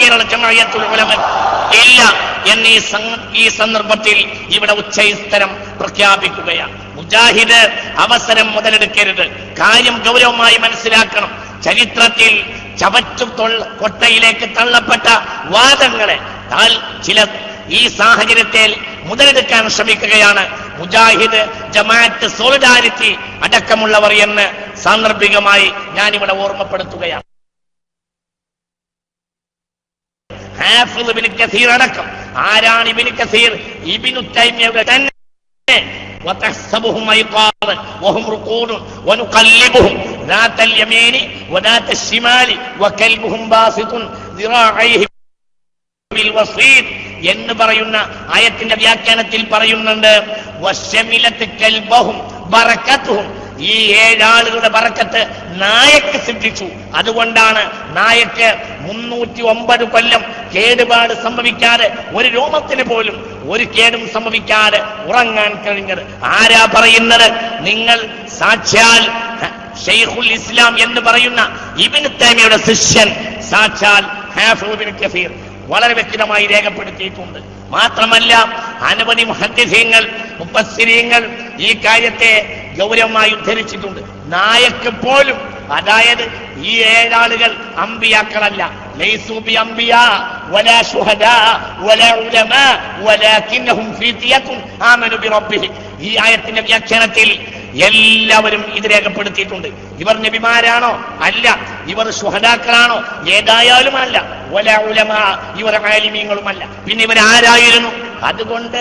കേരള ജമഅത്തുൽ ഉലമ ഇല്ല എന്നീ ഈ സന്ദർഭത്തിൽ ഇവിടെ ഉച്ചസ്ഥരം പ്രഖ്യാപിക്കുകയാണ്. മുജാഹിദ് അവസരം മുതലെടുക്കരുത്. കാര്യം ഗൗരവമായി മനസ്സിലാക്കണം. ചരിത്രത്തിൽ ചവറ്റു കൊട്ടയിലേക്ക് തള്ളപ്പെട്ട വാദങ്ങളെ ചില ഈ സാഹചര്യത്തിൽ മുതലെടുക്കാൻ ശ്രമിക്കുകയാണ് മുജാഹിദ്, ജമാഅത്ത്, സോളിഡാരിറ്റി അടക്കമുള്ളവർ എന്ന് സാന്ദർഭികമായി ഞാനിവിടെ ഓർമ്മപ്പെടുത്തുകയാണ്. ഹാഫിദ് ഇബ്നു കസീർ അടക്കം. ആരാണ് ഇബ്നു കസീർ? ഇബ്നു തൈമിയ്യയുടെ തന്നെ. وتحسبهم أيقاظا وهم رقود ونقلبهم ذات اليمين وذات الشمال وكلبهم باسط ذراعيه بالوسيط എന്ന് പറയുന്ന ആയത്തിന്റെ വ്യാഖ്യാനത്തിൽ പറയുന്നുണ്ട് വശമിലത്ത് കൽബഹും ബറകത്തുഹും. ഈ 7 ആളുകളുടെ ബറക്കത്ത് നായക്ക് സിദ്ധിച്ചു. അതുകൊണ്ടാണ് നായക്ക് 309 കൊല്ലം കേടുപാട് സംഭവിക്കാതെ, ഒരു രോമത്തിന് പോലും ഒരു കേടും സംഭവിക്കാതെ ഉറങ്ങാൻ കഴിഞ്ഞത്. ആരാ പറയുന്നത്? നിങ്ങൾ സാക്ഷാൽ ഷെയ്ഖുൽ ഇസ്ലാം എന്ന് പറയുന്ന ഇബ്നു തൈമിയ്യയുടെ ശിഷ്യൻ സാക്ഷാൽ ഹാഫിദ് ഇബ്നു കസീർ വളരെ വ്യക്തമായി രേഖപ്പെടുത്തിയിട്ടുണ്ട്. മാത്രമല്ല അനവധി മുഹദ്ദിസീങ്ങൾ, മുഫസ്സിരീങ്ങൾ ഈ കാര്യത്തെ ഗൗരവമായി ഉദ്ധരിച്ചിട്ടുണ്ട്. നായക്ക് പോലും, അതായത് ഈ 7 ആളുകൾ അമ്പിയാക്കളല്ല. ലൈസു ബി അംബിയാ വലാ ശുഹദാ വലാ ഉലമാ വലാകിന്നഹും ഫീതിയത്തുൻ ആമനു ബി റബ്ബിഹിം. ഈ ആയത്തിന്റെ വ്യാഖ്യാനത്തിൽ എല്ലാവരും ഇത് രേഖപ്പെടുത്തിയിട്ടുണ്ട്. ഇവർ നബിമാരാണോ? അല്ല. ഇവർ ശുഹദാക്കളാണോ? ഏതായാലും അല്ല. വലാ ഉലമാ, ഇവർ ആലിമീങ്ങളുമല്ല. പിന്നെ ഇവരാരായിരുന്നു? അതുകൊണ്ട്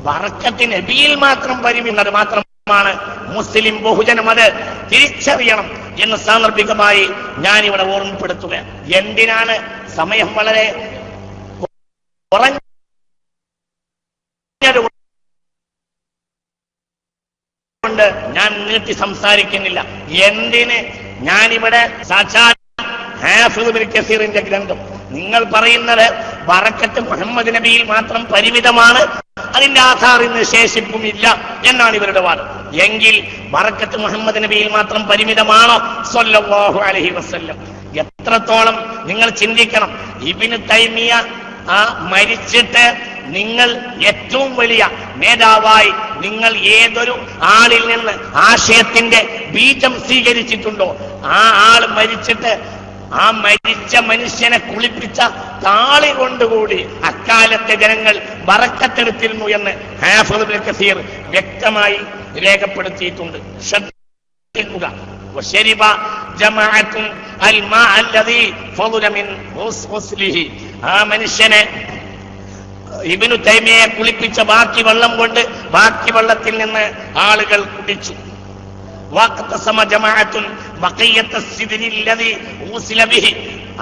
ബറക്കത്ത് നബിയിൽ മാത്രം പരിമിതം മാത്രമാണ് മുസ്ലിം ബഹുജനം അത് തിരിച്ചറിയണം എന്ന് സാന്ദർഭികമായി ഞാനിവിടെ ഓർമ്മപ്പെടുത്തുക. എന്തിനാണ് സമയം വളരെ കുറഞ്ഞതുകൊണ്ട് ഞാൻ നീട്ടി സംസാരിക്കുന്നില്ല. എന്തിന് ഞാനിവിടെ സാക്ഷാൽ ഹാഫിദ് ഇബ്നു കസീറിന്റെ ഗ്രന്ഥം, നിങ്ങൾ പറയുന്നത് ബറക്കത്ത് മുഹമ്മദ് നബിയിൽ മാത്രം പരിമിതമാണ്, അതിന്റെ ആധാറിന് ശേഷിപ്പുമില്ല എന്നാണ് ഇവരുടെ വാദം. എങ്കിൽ ബറക്കത്ത് മുഹമ്മദ് നബിയിൽ മാത്രം പരിമിതമാണോ സ്വല്ലല്ലാഹു അലൈഹി വസല്ലം? എത്രത്തോളം നിങ്ങൾ ചിന്തിക്കണം. ഇബ്നു തൈമിയ്യ മരിച്ചിട്ട് നിങ്ങൾ ഏറ്റവും വലിയ നേതാവായി നിങ്ങൾ ഏതൊരു ആളിൽ നിന്ന് ആശയത്തിന്റെ ബീജം സ്വീകരിച്ചിട്ടുണ്ടോ, ആ ആൾ മരിച്ചിട്ട് ആ മരിച്ച മനുഷ്യനെ കുളിപ്പിച്ച താളി കൊണ്ടുകൂടി അക്കാലത്തെ ജനങ്ങൾ ബറക്കത്തെടുത്തിരുന്നു എന്ന് ഹാഫിദ് ഇബ്നു കസീർ വ്യക്തമായി രേഖപ്പെടുത്തിയിട്ടുണ്ട്. ശ്രദ്ധിക്കുക. വശരിബ ജമാഅത്തുൻ അൽമാ അല്ലദീ ഫളല മിൻ ഗുസ്ലിഹി. ആ മനുഷ്യനെ ഇബ്നു തൈമിയ്യയെ കുളിപ്പിച്ച ബാക്കി വെള്ളം കൊണ്ട് ബാക്കി വെള്ളത്തിൽ നിന്ന് ആളുകൾ കുടിച്ചു.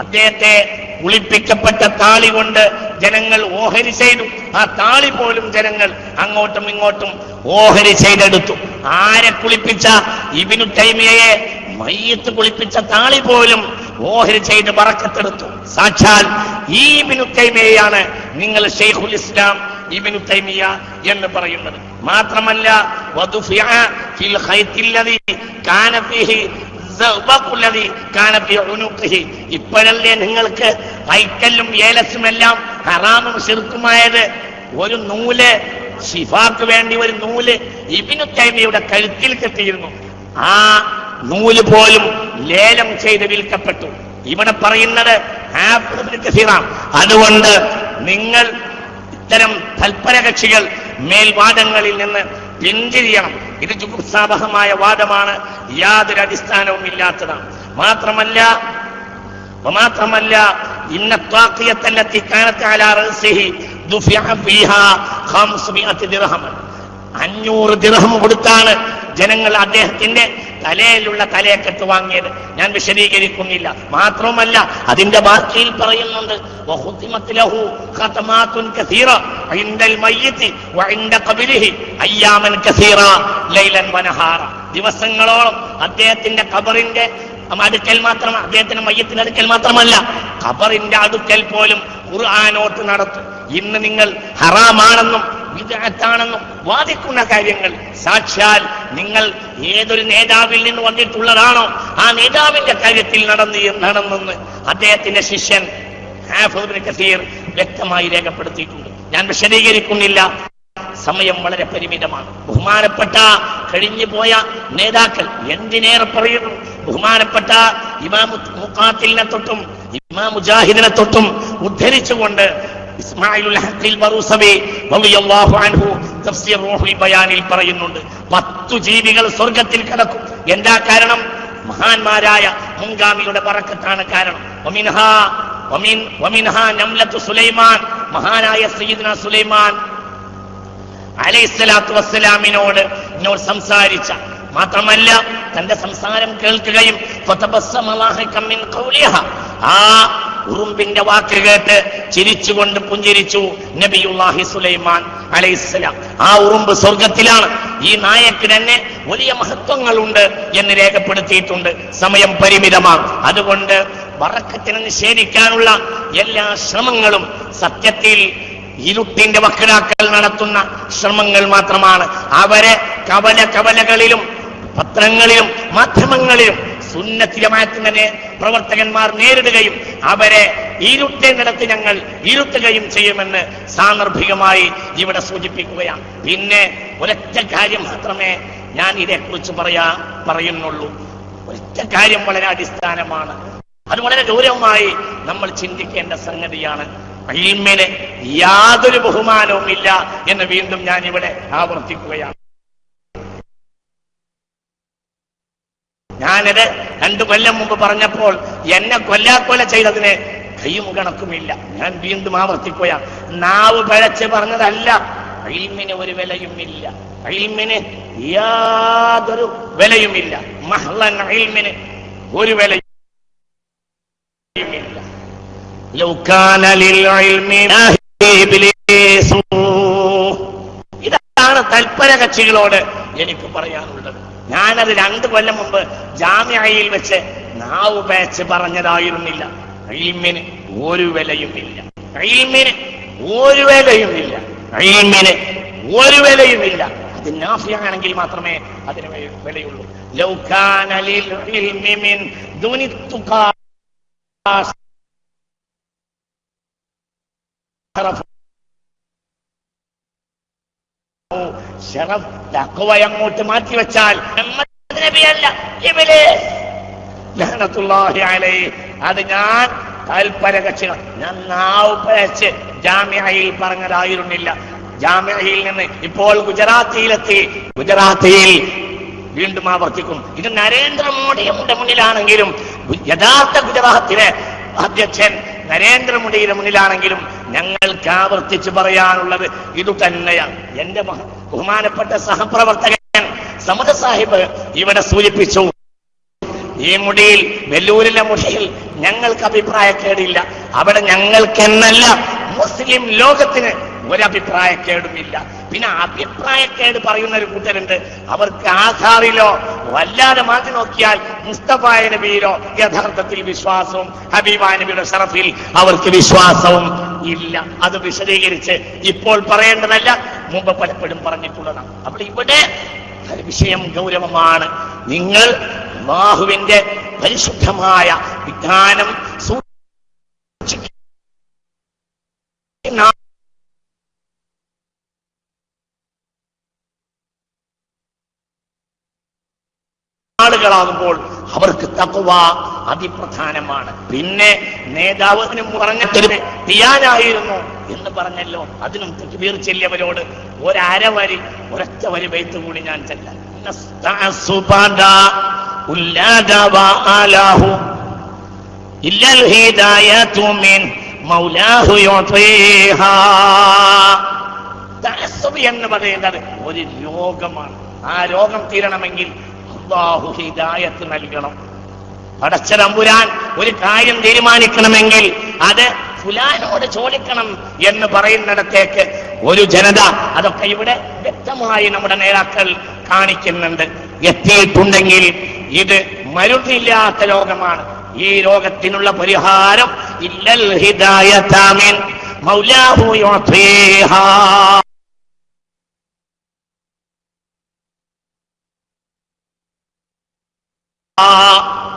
അദ്ദേഹത്തെ കുളിപ്പിക്കപ്പെട്ട താളി കൊണ്ട് ജനങ്ങൾ ഓഹരി ചെയ്തു. ആ താളി പോലും ജനങ്ങൾ അങ്ങോട്ടും ഇങ്ങോട്ടും ഓഹരി ചെയ്തെടുത്തു. ആരെ കുളിപ്പിച്ച? ഇബ്നു തൈമിയ്യയെ മയ്യത്ത് കുളിപ്പിച്ച താളി പോലും ഓഹരി ചെയ്ത് ബറക്കത്തെടുത്തു. സാക്ഷാൽ ഈ ഇബ്നു തൈമിയ്യയാണ് നിങ്ങൾ ഷെയ്ഖുൽ ഇസ്ലാം ഇബ്നു തൈമിയ്യ എന്ന് പറയുന്നത്. മാത്രമല്ല വദുഫിഅ ഫിൽ ഖൈത്തില്ലദി കാന ഫീഹി സബഖുല്ലദി കാന ഫീ ഉനുഖിഹി. ഇപ്പോഴല്ലേ നിങ്ങൾക്ക് കൈക്കല്ലും ഏലസുമെല്ലാം ഹറാമും ശിർക്കുമായത്? ഒരു നൂല്, ശിഫാക്ക് വേണ്ടി ഒരു നൂല് ഇബ്നു തൈമിയ്യയുടെ കഴുത്തിൽ കെട്ടിയിരുന്നു. ആ നൂല് പോലും ലേലം ചെയ്ത് വിൽക്കപ്പെട്ടു. ഇവിടെ പറയുന്നത് ഹാഫിദ് ഇബ്നു കസീറാണ്. അതുകൊണ്ട് നിങ്ങൾ ഇത്തരം തൽപര കക്ഷികൾ മേൽവാദങ്ങളിൽ നിന്ന് പിന്തിരിയണം. ഇത് ജുഗുപ്സാവഹമായ വാദമാണ്, യാതൊരു അടിസ്ഥാനവും ഇല്ലാത്തതാണ്. മാത്രമല്ല ഇന്ന ത്വാഖിയത്തല്ലത്തി കാനത്ത് അലാ റഅസിഹി ദുഫിഅ ഫീഹാ 500 ദിർഹം. 500 ദിർഹം കൊടുത്താണ് ജനങ്ങൾ അദ്ദേഹത്തിന്റെ തലയിലുള്ള തലയെക്കെട്ട് വാങ്ങിയത്. ഞാൻ വിശദീകരിക്കുന്നില്ല. മാത്രമല്ല അതിന്റെ ബാക്കിയിൽ പറയുന്നുണ്ട് ദിവസങ്ങളോളം അദ്ദേഹത്തിന്റെ ഖബറിന്റെ അടുക്കൽ മാത്രം, അദ്ദേഹത്തിന്റെ മയ്യത്തിന്റെ അടുക്കൽ മാത്രമല്ല ഖബറിന്റെ അടുക്കൽ പോലും ഖുർആനോത്ത് നടത്തും. ഇന്ന് നിങ്ങൾ ഹറാമാണെന്നും വിദ്അത്താണെന്നും വാദിക്കുന്ന കാര്യങ്ങൾ സാക്ഷാൽ നിങ്ങൾ ഏതൊരു നേതാവിൽ നിന്ന് വന്നിട്ടുള്ളതാണോ ആ നേതാവിന്റെ കാര്യത്തിൽ നടന്നെന്ന് അദ്ദേഹത്തിന്റെ ശിഷ്യൻ ഹാഫിദ് ഇബ്നു കസീർ വ്യക്തമായി രേഖപ്പെടുത്തിയിട്ടുണ്ട്. ഞാൻ വിശദീകരിക്കുന്നില്ല, സമയം വളരെ പരിമിതമാണ്. ബഹുമാനപ്പെട്ട കഴിഞ്ഞു പോയ നേതാക്കൾ എന്തിനേറെ പറയുന്നു. ബഹുമാനപ്പെട്ട ഇമാം മുഖാത്തിലിനെ തൊട്ടും ഇമാം മുജാഹിദിനെ തൊട്ടും ഉദ്ധരിച്ചുകൊണ്ട് ഇസ്മായിലുൽ ഹഖീൽ ബറൂസവി റളിയല്ലാഹു അൻഹു തഫ്സീർ റൂഹുൽ ബയാനിൽ പറയുന്നുണ്ട്, 10 ജീവികൾ സ്വർഗ്ഗത്തിൽ കടക്കും. എന്താ കാരണം? മഹാന്മാരായ മുൻഗാമിയുടെ ബറക്കത്താണ് കാരണം. വമിൻഹാ നംലത്തു സുലൈമാൻ, മഹാനായ സയ്യിദ്ന സുലൈമാൻ അലൈഹിസ്സലാത്തു വസ്സലാമിനോട് സംസാരിച്ച, മാത്രമല്ല തന്റെ സംസാരം കേൾക്കുകയും ആ ഉറുമ്പിന്റെ വാക്ക് കേട്ട് ചിരിച്ചുകൊണ്ട് പുഞ്ചിരിച്ചു നബിയുല്ലാഹി സുലൈമാൻ അലൈഹിസ്സലാം. ആ ഉറുമ്പ് സ്വർഗത്തിലാണ്. ഈ നായക്ക് തന്നെ വലിയ മഹത്വങ്ങളുണ്ട് എന്ന് രേഖപ്പെടുത്തിയിട്ടുണ്ട്. സമയം പരിമിതമാണ്. അതുകൊണ്ട് ബറക്കത്തിനെ നിഷേധിക്കാനുള്ള എല്ലാ ശ്രമങ്ങളും സത്യത്തിൽ ഇരുട്ടിന്റെ വക്രാക്കൾ നടത്തുന്ന ശ്രമങ്ങൾ മാത്രമാണ്. അവരെ കവലകളിലും പത്രങ്ങളിലും മാധ്യമങ്ങളിലും സുന്നത്ത് ജമാഅത്തിന്റെ പ്രവർത്തകന്മാർ നേരിടുകയും അവരെ ഇരുട്ടേണ്ടിടത്ത് ഞങ്ങൾ ഇരുട്ടുകയും ചെയ്യുമെന്ന് സാന്ദർഭികമായി ഇവിടെ സൂചിപ്പിക്കുകയാണ്. പിന്നെ ഒരൊറ്റ കാര്യം മാത്രമേ ഞാൻ ഇതേക്കുറിച്ച് പറയുന്നുള്ളൂ. ഒരൊറ്റ കാര്യം വളരെ അടിസ്ഥാനമാണ്. അത് വളരെ ഗൗരവമായി നമ്മൾ ചിന്തിക്കേണ്ട സംഗതിയാണ്. ഇൽമിന് യാതൊരു ബഹുമാനവും ഇല്ല എന്ന് വീണ്ടും ഞാൻ ഇവിടെ ആവർത്തിക്കുകയാണ്. ഞാനത് 2 കൊല്ലം മുമ്പ് പറഞ്ഞപ്പോൾ എന്നെ കൊല്ലാക്കൊല ചെയ്തതിന് കയ്യും കണക്കുമില്ല. ഞാൻ വീണ്ടും ആവർത്തിക്കുകയാണ്. നാവ് പഴച്ച് പറഞ്ഞതല്ല. ഇൽമിന് ഒരു വിലയുമില്ല. ഇൽമിന് യാതൊരു വിലയുമില്ല. മഹ്ലൻ ഇൽമിന് ഒരു വിലയും ഇതാണ് തൽപര കക്ഷികളോട് എനിക്ക് പറയാനുള്ളത്. ഞാനത് 2 കൊല്ലം മുമ്പ് ജാമിഅയിൽ വെച്ച് നാവ് പേച്ച് പറഞ്ഞതായിരുന്നില്ല. ഇൽമിന് ഒരു വിലയുമില്ല. ഇൽമിന് ഒരു വിലയുമില്ല. ഇൽമിന് ഒരു വിലയുമില്ല. അത് നാഫിയാണെങ്കിൽ മാത്രമേ അതിന് വിലയുള്ളൂ. ലൗ കാന ലിൽ ഇൽമി മിൻ ദുനി തുഖാ അങ്ങോട്ട് മാറ്റിവെച്ചാൽ അത് ഞാൻ തൽപര കക്ഷികൾ ഞാൻ നാവ് പഴച്ച് ജാമിഅയിൽ പറഞ്ഞതായിരുന്നില്ല. ജാമിഅയിൽ നിന്ന് ഇപ്പോൾ ഗുജറാത്തിയിലെത്തി. ഗുജറാത്തിയിൽ വീണ്ടും ആവർത്തിക്കും. ഇത് നരേന്ദ്രമോദിയുടെ മുന്നിലാണെങ്കിലും യഥാർത്ഥ ഗുജറാത്തിലെ അധ്യക്ഷൻ നരേന്ദ്രമോദിയുടെ മുന്നിലാണെങ്കിലും ഞങ്ങൾക്ക് ആവർത്തിച്ച് പറയാനുള്ളത് ഇത് തന്നെയാണ്. എന്റെ ബഹുമാനപ്പെട്ട സഹപ്രവർത്തകൻ സമദ് സാഹിബ് ഇവിടെ സൂചിപ്പിച്ചു, ഈ മുടിയിൽ വെല്ലൂരിലെ മുടിയിൽ ഞങ്ങൾക്ക് അഭിപ്രായക്കേടില്ല. അവിടെ ഞങ്ങൾക്കെന്നല്ല മുസ്ലിം ലോകത്തിന് ഒരഭിപ്രായക്കേടുമില്ല. പിന്നെ അഭിപ്രായക്കേട് പറയുന്ന ഒരു കൂട്ടരുണ്ട്. അവർക്ക് ആധാറിലോ വല്ലാതെ മാറ്റി നോക്കിയാൽ മുസ്തഫ നബിയിലോ യഥാർത്ഥത്തിൽ വിശ്വാസവും ഹബീബ നബിയുടെ ഷറഫിൽ അവർക്ക് വിശ്വാസവും ഇല്ല. അത് വിശദീകരിച്ച് ഇപ്പോൾ പറയേണ്ടതല്ല, മുമ്പ് പലപ്പോഴും പറഞ്ഞിട്ടുള്ളതാണ്. അപ്പോൾ ഇവിടെ വിഷയം ഗൗരവമാണ്. നിങ്ങൾ അല്ലാഹുവിന്റെ പരിശുദ്ധമായ വിജ്ഞാനം ആളുകളാകുമ്പോൾ അവർക്ക് തഖ്വ അതിപ്രധാനമാണ്. പിന്നെ നേതാവ് പറഞ്ഞിട്ട് തിയാനായിരുന്നു എന്ന് പറഞ്ഞല്ലോ, അതിനും തക്ബീർ ചെല്ലിയവരോട് ഒരൊറ്റ വരി ബൈത്ത് കൂടി ഞാൻ ചെല്ലാം. എന്ന് പറയുന്നത് ഒരു രോഗമാണ്. ആ രോഗം തീരണമെങ്കിൽ അല്ലാഹു ഹിദായത്ത് നൽകണം. പടച്ച തമ്പുരാൻ ഒരു കാര്യം തീരുമാനിക്കണമെങ്കിൽ അത് ഫുലാനോട് ചോദിക്കണം എന്ന് പറയുന്നിടത്തേക്ക് ഒരു ജനത, അതൊക്കെ ഇവിടെ വ്യക്തമായി നമ്മുടെ നേതാക്കൾ കാണിക്കുന്നുണ്ട്, എത്തിയിട്ടുണ്ടെങ്കിൽ ഇത് മരുന്നില്ലാത്ത രോഗമാണ്. ഈ രോഗത്തിനുള്ള പരിഹാരം ഇല്ലൽ ഹിദായത മിൻ മൗലാഹു യുഅതീഹാ.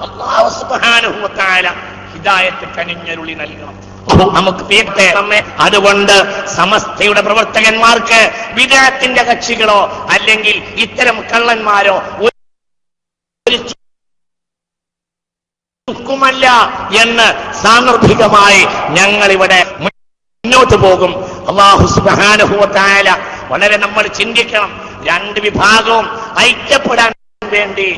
അല്ലാഹു സുബ്ഹാനഹു വ തആല ഹിദായത്ത് കനിഞ്ഞരുളി നൽകണം. നമുക്ക് തീർത്തെ നമ്മെ. അതുകൊണ്ട് സമസ്തയുടെ പ്രവർത്തകന്മാർക്ക് വിദഅത്തിന്റെ കക്ഷികളോ അല്ലെങ്കിൽ ഇത്തരം കള്ളന്മാരോ ഒരു ചുക്കുമല്ല എന്ന് സാന്ദർഭികമായി ഞങ്ങൾ ഇവിടെ മുന്നോട്ട് പോകും. അല്ലാഹു സുബ്ഹാനഹു വ തആല വളരെ നമ്മൾ ചിന്തിക്കണം. രണ്ട് വിഭാഗവും ഐക്യപ്പെടാൻ വേണ്ടി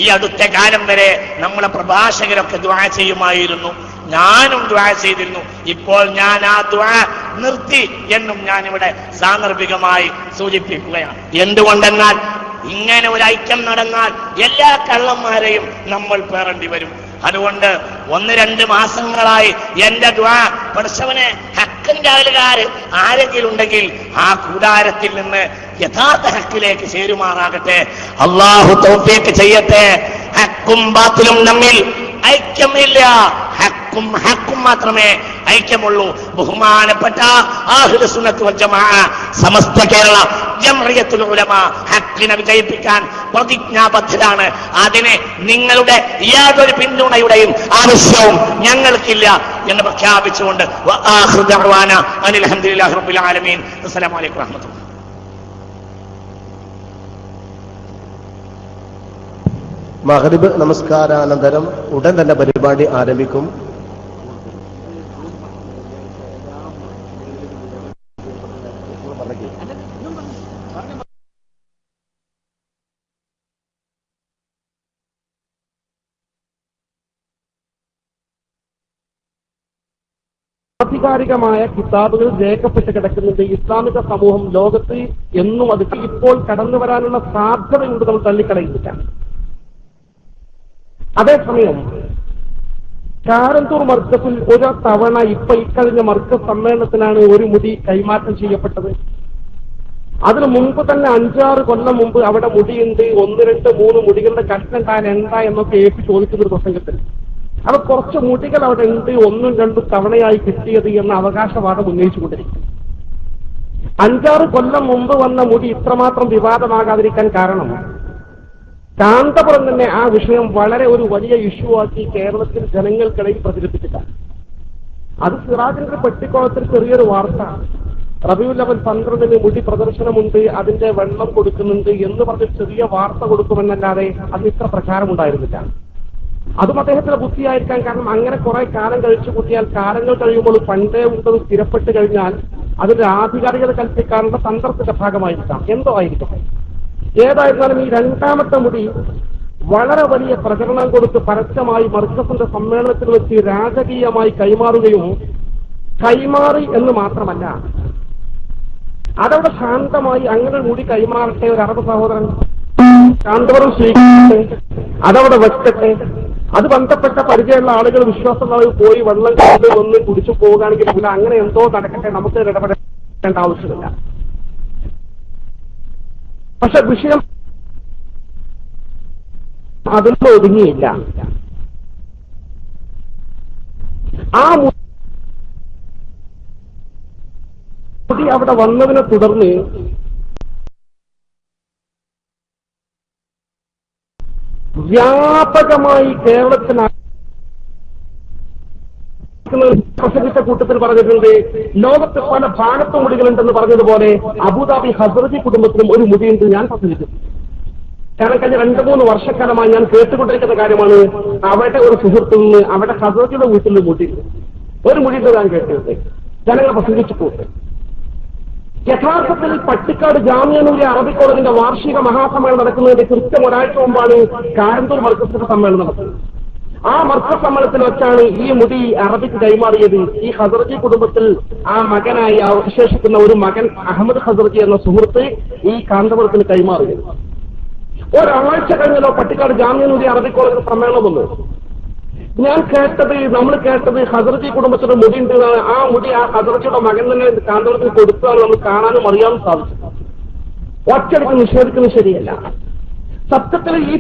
ഈ അടുത്ത കാലം വരെ നമ്മളെ പ്രഭാഷകരൊക്കെ ദുആ ചെയ്യുമായിരുന്നു. ഞാനും ദുആ ചെയ്തിരുന്നു. ഇപ്പോൾ ഞാൻ ആ ദുആ നിർത്തി എന്നും ഞാനിവിടെ സാന്ദർഭികമായി സൂചിപ്പിക്കുകയാണ്. എന്തുകൊണ്ടെന്നാൽ ഇങ്ങനെ ഒരു ഐക്യം നടന്നാൽ എല്ലാ കള്ളന്മാരെയും നമ്മൾ പേറേണ്ടി വരും. അതുകൊണ്ട് 1-2 മാസങ്ങളായി എന്റെ ദുആ, പടച്ചവനെ ഹക്കിന്റെ ആളുകാര് ആരെങ്കിലും ഉണ്ടെങ്കിൽ ആ കൂടാരത്തിൽ നിന്ന് യഥാർത്ഥ ഹക്കിലേക്ക് ചേരുമാറാകട്ടെ. അല്ലാഹു തൗഫീഖ് ചെയ്യട്ടെ. ഹക്കും ബാത്തിലും തമ്മിൽ ഐക്യമില്ല. ഹക്കും മാത്രമേ ഐക്യമുള്ളൂ. ബഹുമാനപ്പെട്ട അഹ്ലു സുന്നത്ത് വൽ ജമാഅ സമസ്ത കേരള ജംഇയ്യത്തുൽ ഉലമ ഹക്കിനെ വിജയിപ്പിക്കാൻ പ്രതിജ്ഞാബദ്ധരാണ്. അതിന് നിങ്ങളുടെ യാതൊരു പിന്തുണയുടെയും ആവശ്യവും ഞങ്ങൾക്കില്ല എന്ന് പ്രഖ്യാപിച്ചുകൊണ്ട് വആഖിറു ദഅവാന അനിൽ ഹംദുലില്ലാഹി റബ്ബിൽ ആലമീൻ. അസ്സലാമു അലൈക്കും വറഹ്മത്തുള്ളാഹി. മഗ്രിബ് നമസ്കാരാനന്തരം ഉടൻ തന്നെ പരിപാടി ആരംഭിക്കും. ആധികാരികമായ കിതാബുകൾ രേഖപ്പെട്ട് കിടക്കുന്നുണ്ട്. ഇസ്ലാമിക സമൂഹം ലോകത്ത് എന്നും അത് ഇപ്പോൾ കടന്നു വരാനുള്ള സാധ്യതയുണ്ട്, നമ്മൾ തള്ളിക്കളയുന്നില്ല. അതേസമയം കാരന്തൂർ മർക്കസിൽ ഒരു തവണ ഇക്കഴിഞ്ഞ മർക്കസ് സമ്മേളനത്തിനാണ് ഒരു മുടി കൈമാറ്റം ചെയ്യപ്പെട്ടത്. അതിനു മുമ്പ് തന്നെ 5-6 കൊല്ലം മുമ്പ് അവിടെ മുടിയുണ്ട്, 1, 2, 3 മുടികളുടെ കഷ്ണം താൻ എന്താ എന്നൊക്കെ ചോദിക്കുന്ന ഒരു പ്രസംഗത്തിൽ അത് കുറച്ച് മുടികൾ അവിടെ ഉണ്ട്, 1-2 തവണയായി കിട്ടിയത് എന്ന അവകാശവാദം ഉന്നയിച്ചുകൊണ്ടിരിക്കും. 5-6 കൊല്ലം മുമ്പ് വന്ന മുടി ഇത്രമാത്രം വിവാദമാകാതിരിക്കാൻ കാരണം കാന്തപുരം തന്നെ ആ വിഷയം വളരെ ഒരു വലിയ ഇഷ്യൂ ആക്കി കേരളത്തിൽ ജനങ്ങൾക്കിടയിൽ പ്രചരിപ്പിച്ചിട്ടാണ്. അത് സിറാജിന്റെ പെട്ടിക്കോളത്തിൽ ചെറിയൊരു വാർത്ത, റബീഉൽ അവ്വൽ 12-ന് മുടി പ്രദർശനമുണ്ട്, അതിന്റെ വെള്ളം കൊടുക്കുന്നുണ്ട് എന്ന് പറഞ്ഞ് ചെറിയ വാർത്ത കൊടുക്കുമെന്നല്ലാതെ അതിന് ഇത്ര പ്രചാരമുണ്ടായിരുന്നില്ല. അതും അദ്ദേഹത്തിന്റെ ബുദ്ധിയായിരിക്കാൻ കാരണം അങ്ങനെ കുറെ കാലം കഴിച്ചു കൂട്ടിയാൽ കാലങ്ങൾ കഴിയുമ്പോൾ പണ്ടേ ഉണ്ടത് സ്ഥിരപ്പെട്ട് കഴിഞ്ഞാൽ അതിന്റെ ആധികാരികത കൽപ്പിക്കാനുള്ള തന്ത്രത്തിന്റെ ഭാഗമായിരിക്കാം, എന്തോ ആയിരിക്കട്ടെ. ഏതായിരുന്നാലും ഈ രണ്ടാമത്തെ മുടി വളരെ വലിയ പ്രചരണം കൊടുത്ത് പരസ്യമായി മർക്കസിന്റെ സമ്മേളനത്തിൽ വെച്ച് രാജകീയമായി കൈമാറി എന്ന് മാത്രമല്ല, അതവിടെ ശാന്തമായി അങ്ങനെ മുടി കൈമാറട്ടെ ഒരു അറബ് സഹോദരൻ കാന്തപുരം സ്വീകരിക്കട്ടെ, അതവിടെ വെക്കട്ടെ. അത് ബന്ധപ്പെട്ട പരിചയമുള്ള ആളുകൾ വിശ്വാസമുള്ളവർ പോയി വെള്ളം കൊണ്ട് ഒന്ന് കുടിച്ചു പോവുകയാണെങ്കിൽ ഇല്ല, അങ്ങനെ എന്തോ നടക്കട്ടെ, നമുക്ക് ഇടപെടേണ്ട ആവശ്യമില്ല. പക്ഷെ വിഷയം അതിൽ ഒതുങ്ങിയില്ല. ആ മുടി അവിടെ വന്നതിനെ തുടർന്ന് വ്യാപകമായി കേരളത്തിന് പ്രസംഗിച്ച കൂട്ടത്തിൽ പറഞ്ഞിട്ടുണ്ട്, ലോകത്ത് പല ഭാഗത്തും മുടികളുണ്ടെന്ന് പറഞ്ഞതുപോലെ അബുദാബി ഹസ്രജി കുടുംബത്തിലും ഒരു മുടിയുണ്ട്. ഞാൻ പ്രസംഗിച്ചു. കാരണം കഴിഞ്ഞ 2-3 വർഷക്കാലമായി ഞാൻ കേട്ടുകൊണ്ടിരിക്കുന്ന കാര്യമാണ്. അവിടെ ഒരു സുഹൃത്തിൽ നിന്ന് അവിടെ ഹസ്രജിയുടെ വീട്ടിൽ മുടി ഒരു മുടിയുണ്ട് ഞാൻ കേട്ടിട്ടുണ്ട്. ജനങ്ങൾ പ്രസംഗിച്ചു പോയിട്ട് യഥാർത്ഥത്തിൽ പട്ടിക്കാട് ജാമിഅ നൂരിയ അറബി കോളേജിന്റെ വാർഷിക മഹാസമ്മേളനം നടക്കുന്നതിന്റെ കൃത്യം ഒരാഴ്ച മുമ്പാണ് കാരന്തൂർ മർക്കസിന്റെ സമ്മേളനം നടത്തുന്നത്. ആ മർക്കസ് സമ്മേളനത്തിൽ വെച്ചാണ് ഈ മുടി അറബിക്ക് കൈമാറിയത്. ഈ ഹസ്രജി കുടുംബത്തിൽ ആ മകനായി അവശേഷിക്കുന്ന ഒരു മകൻ അഹമ്മദ് ഹസ്രജി എന്ന സുഹൃത്ത് ഈ കാന്തപുരത്തിന് കൈമാറിയത്. ഒരാഴ്ച കഴിഞ്ഞല്ലോ പട്ടിക്കാട് ജാമിഅ നൂരിയ അറബി കോളേജിന്റെ സമ്മേളനം വന്നു. നമ്മൾ കേട്ടത് ഹസ്രജി കുടുംബത്തിന്റെ മുടി ഉണ്ട്. ആ മുടി ആ ഹസ്രജിയുടെ മകൻ തന്നെ കാന്തപുരത്തിന് കൊടുത്താൽ നമ്മൾ കാണാനും അറിയാനും സാധിച്ചു. ഒറ്റയടിക്ക് നിഷേധിക്കുന്നത് ശരിയല്ല. സത്യത്തിൽ ഈ